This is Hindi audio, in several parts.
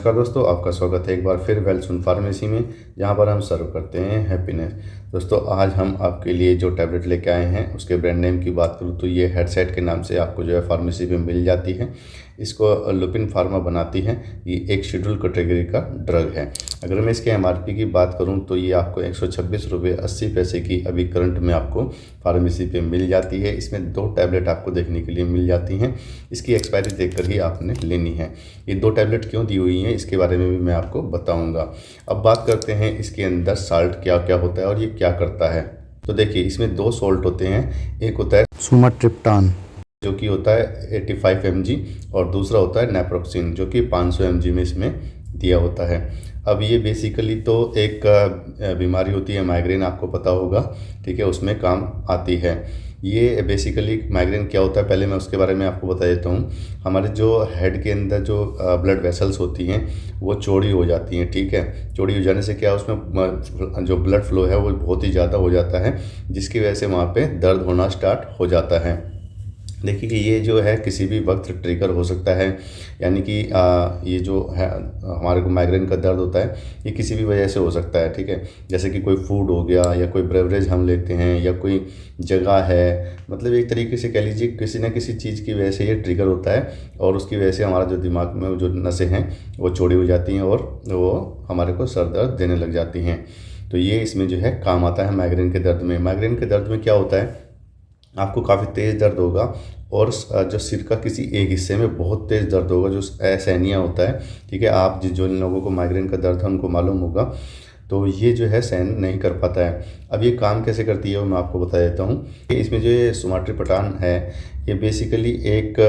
नमस्कार दोस्तों, आपका स्वागत है एक बार फिर वेलसुन फार्मेसी में, जहां पर हम सर्व करते हैं हैप्पीनेस। दोस्तों, आज हम आपके लिए जो टैबलेट लेके आए हैं उसके ब्रांड नेम की बात करूं तो ये हेडसेट के नाम से आपको जो है फार्मेसी में मिल जाती है। इसको लुपिन फार्मा बनाती है। ये एक शेड्यूल कैटेगरी का ड्रग है। अगर मैं इसके एमआरपी की बात करूं तो ये आपको 126 रुपये 80 पैसे की अभी करंट में आपको फार्मेसी पे मिल जाती है। इसमें 2 टैबलेट आपको देखने के लिए मिल जाती हैं। इसकी एक्सपायरी देखकर ही आपने लेनी है। ये 2 टैबलेट क्यों दी हुई हैं इसके बारे में भी मैं आपको बताऊंगा। अब बात करते हैं इसके अंदर साल्ट क्या क्या होता है और ये क्या करता है। तो देखिए, इसमें 2 सॉल्ट होते हैं। एक होता है सुमाट्रिप्टान जो कि होता है 85 mg और दूसरा होता है नेप्रोक्सिन जो कि 500 mg में इसमें दिया होता है। अब ये बेसिकली तो एक बीमारी होती है माइग्रेन, आपको पता होगा, ठीक है, उसमें काम आती है। ये बेसिकली माइग्रेन क्या होता है पहले मैं उसके बारे में आपको बता देता हूँ। हमारे जो हेड के अंदर जो ब्लड वेसल्स होती हैं वो चौड़ी हो जाती हैं, ठीक है। चौड़ी हो जाने से क्या उसमें जो ब्लड फ्लो है वो बहुत ही ज़्यादा हो जाता है, जिसकी वजह से वहाँ पे दर्द होना स्टार्ट हो जाता है। देखिए कि ये जो है किसी भी वक्त ट्रिगर हो सकता है, यानी कि ये जो है हमारे को माइग्रेन का दर्द होता है ये किसी भी वजह से हो सकता है, ठीक है। जैसे कि कोई फूड हो गया या कोई ब्रेवरेज हम लेते हैं या कोई जगह है, मतलब एक तरीके से कह लीजिए किसी न किसी चीज़ की वजह से ये ट्रिगर होता है और उसकी वजह से हमारा जो दिमाग में जो नसें हैं वो चौड़ी हो जाती हैं और वो हमारे को सर दर्द देने लग जाती हैं। तो ये इसमें जो है काम आता है माइग्रेन के दर्द में। माइग्रेन के दर्द में क्या होता है, आपको काफ़ी तेज़ दर्द होगा और जो सिर का किसी एक हिस्से में बहुत तेज़ दर्द होगा, जो असहनीय होता है, ठीक है। आप जो लोगों को माइग्रेन का दर्द है उनको मालूम होगा, तो ये जो है सहन नहीं कर पाता है। अब ये काम कैसे करती है वो मैं आपको बता देता हूँ। इसमें जो ये सुमाट्रिप्टान है ये बेसिकली एक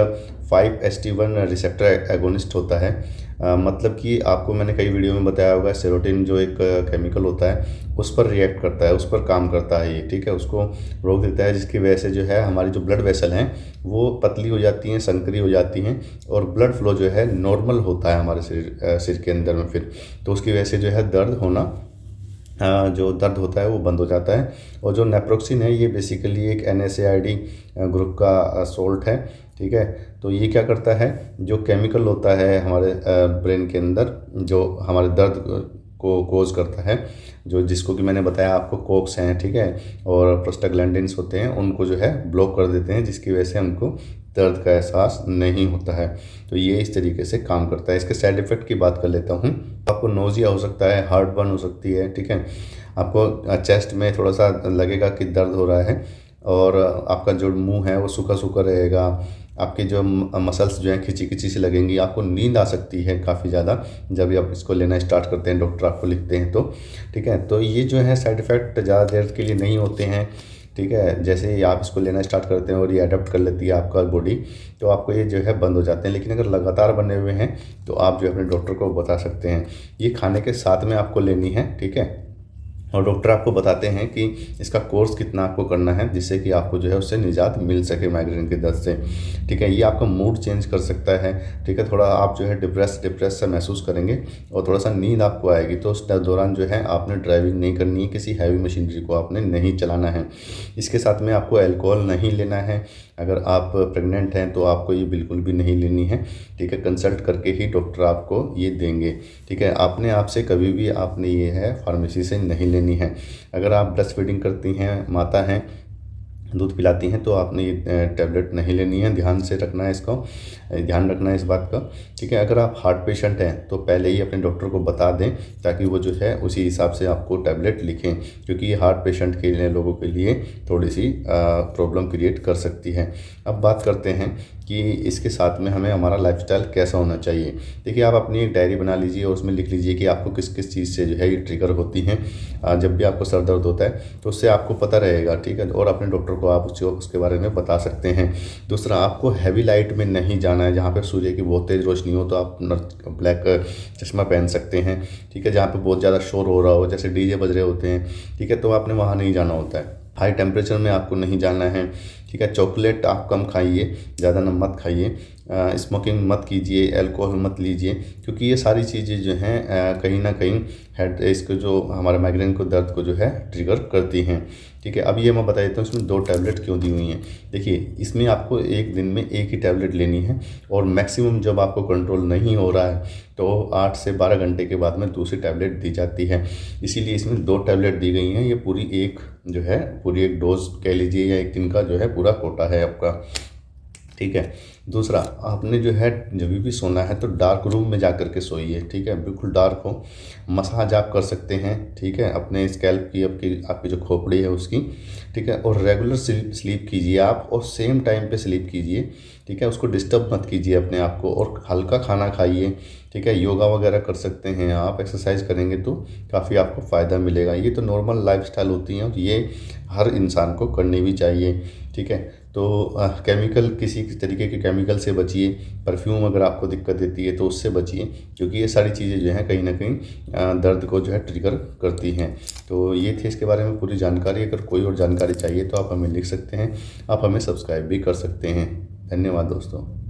5-HT1 रिसेप्टर एगोनिस्ट होता है। मतलब कि आपको मैंने कई वीडियो में बताया होगा, सेरोटिन जो एक केमिकल होता है उस पर रिएक्ट करता है, उस पर काम करता है ये, ठीक है, उसको रोक देता है, जिसकी वजह से जो है हमारी जो ब्लड वेसल हैं वो पतली हो जाती हैं, संकरी हो जाती हैं और ब्लड फ्लो जो है नॉर्मल होता है हमारे सिर के अंदर में। फिर तो उसकी वजह से जो है दर्द होना जो दर्द होता है वो बंद हो जाता है। और जो नेप्रोक्सिन है ये बेसिकली एक NSAID ग्रुप का सॉल्ट है, ठीक है। तो ये क्या करता है, जो केमिकल होता है हमारे ब्रेन के अंदर जो हमारे दर्द को कोज करता है, जो जिसको कि मैंने बताया आपको कोक्स हैं, ठीक है, और प्रोस्टाग्लैंडिन्स होते हैं, उनको जो है ब्लॉक कर देते हैं, जिसकी वजह से हमको दर्द का एहसास नहीं होता है। तो ये इस तरीके से काम करता है। इसके साइड इफ़ेक्ट की बात कर लेता हूँ। आपको नोज़िया हो सकता है, हार्ट बर्न हो सकती है, ठीक है। आपको चेस्ट में थोड़ा सा लगेगा कि दर्द हो रहा है और आपका जो मुंह है वो सूखा सूखा रहेगा। आपके जो मसल्स जो हैं खिंची खिंची सी लगेंगी। आपको नींद आ सकती है काफ़ी ज़्यादा जब भी आप इसको लेना स्टार्ट करते हैं, डॉक्टर आपको लिखते हैं तो, ठीक है। तो ये जो है साइड इफ़ेक्ट ज़्यादा देर के लिए नहीं होते हैं, ठीक है। जैसे ही आप इसको लेना स्टार्ट करते हैं और ये अडेप्ट कर लेती है आपका बॉडी, तो आपको ये जो है बंद हो जाते हैं। लेकिन अगर लगातार बने हुए हैं तो आप जो अपने डॉक्टर को बता सकते हैं। ये खाने के साथ में आपको लेनी है, ठीक है। और डॉक्टर आपको बताते हैं कि इसका कोर्स कितना आपको करना है, जिससे कि आपको जो है उससे निजात मिल सके माइग्रेन के दर्द से, ठीक है। ये आपका मूड चेंज कर सकता है, ठीक है। थोड़ा आप जो है डिप्रेस सा महसूस करेंगे और थोड़ा सा नींद आपको आएगी। तो उस दौरान जो है आपने ड्राइविंग नहीं करनी है, किसी हैवी मशीनरी को आपने नहीं चलाना है। इसके साथ में आपको अल्कोहल नहीं लेना है। अगर आप प्रेग्नेंट हैं तो आपको ये बिल्कुल भी नहीं लेनी है, ठीक है। कंसल्ट करके ही डॉक्टर आपको ये देंगे, ठीक है। आपने आपसे कभी भी आपने ये है फार्मेसी से नहीं लेनी है। अगर आप ब्रेस्ट फीडिंग करती हैं, माता हैं, दूध पिलाती हैं, तो आपने ये टैबलेट नहीं लेनी है। ध्यान से रखना है, इसको ध्यान रखना है इस बात का, ठीक है। अगर आप हार्ट पेशेंट हैं तो पहले ही अपने डॉक्टर को बता दें ताकि वो जो है उसी हिसाब से आपको टैबलेट लिखें, क्योंकि ये हार्ट पेशेंट के लिए लोगों के लिए थोड़ी सी प्रॉब्लम क्रिएट कर सकती है। अब बात करते हैं कि इसके साथ में हमें हमारा लाइफस्टाइल कैसा होना चाहिए। देखिए, आप अपनी एक डायरी बना लीजिए और उसमें लिख लीजिए कि आपको किस किस चीज़ से जो है ये ट्रिगर होती हैं। जब भी आपको सर दर्द होता है तो उससे आपको पता रहेगा, ठीक है, और अपने डॉक्टर को आप उसके बारे में बता सकते हैं। दूसरा, आपको हैवी लाइट में नहीं जाना है। जहाँ पे सूर्य की बहुत तेज़ रोशनी हो तो आप ब्लैक चश्मा पहन सकते हैं, ठीक है। जहाँ पे बहुत ज़्यादा शोर हो रहा हो, जैसे डीजे बज रहे होते हैं, ठीक है, तो आपने वहाँ नहीं जाना होता है। हाई टेम्परेचर में आपको नहीं जाना है, ठीक है। चॉकलेट आप कम खाइए, ज़्यादा नमक मत खाइए, स्मोकिंग मत कीजिए, अल्कोहल मत लीजिए, क्योंकि ये सारी चीज़ें जो हैं कहीं ना कहीं हेड इसको जो हमारे माइग्रेन को दर्द को जो है ट्रिगर करती हैं। ठीक है। अब ये मैं बता देता हूँ इसमें 2 टैबलेट क्यों दी हुई हैं। देखिए, इसमें आपको एक दिन में एक ही टैबलेट लेनी है, और मैक्सिमम जब आपको कंट्रोल नहीं हो रहा है तो 8 से 12 घंटे के बाद में दूसरी टैबलेट दी जाती है। इसीलिए इसमें 2 टैबलेट दी गई हैं। ये पूरी एक जो है पूरी एक डोज कह लीजिए, या एक दिन का जो है पूरा कोटा है आपका। ठीक है। दूसरा, आपने जो है जब भी सोना है तो डार्क रूम में जा कर के सोइए। ठीक है, बिल्कुल डार्क हो। मसाज आप कर सकते हैं, ठीक है, अपने स्कैल्प की, आपकी जो खोपड़ी है उसकी। ठीक है। और रेगुलर स्लीप कीजिए आप, और सेम टाइम पे स्लीप कीजिए। ठीक है। उसको डिस्टर्ब मत कीजिए अपने आप को, और हल्का खाना खाइए। ठीक है। योगा वगैरह कर सकते हैं आप, एक्सरसाइज करेंगे तो काफ़ी आपको फ़ायदा मिलेगा। ये तो नॉर्मल लाइफस्टाइल होती हैं, और ये हर इंसान को करनी भी चाहिए। ठीक है। तो केमिकल, किसी तरीके के केमिकल से बचिए। परफ्यूम अगर आपको दिक्कत देती है तो उससे बचिए, क्योंकि ये सारी चीज़ें जो हैं कहीं ना कहीं दर्द को जो है ट्रिगर करती हैं। तो ये थी इसके बारे में पूरी जानकारी। अगर कोई और जानकारी चाहिए तो आप हमें लिख सकते हैं, आप हमें सब्सक्राइब भी कर सकते हैं। धन्यवाद दोस्तों।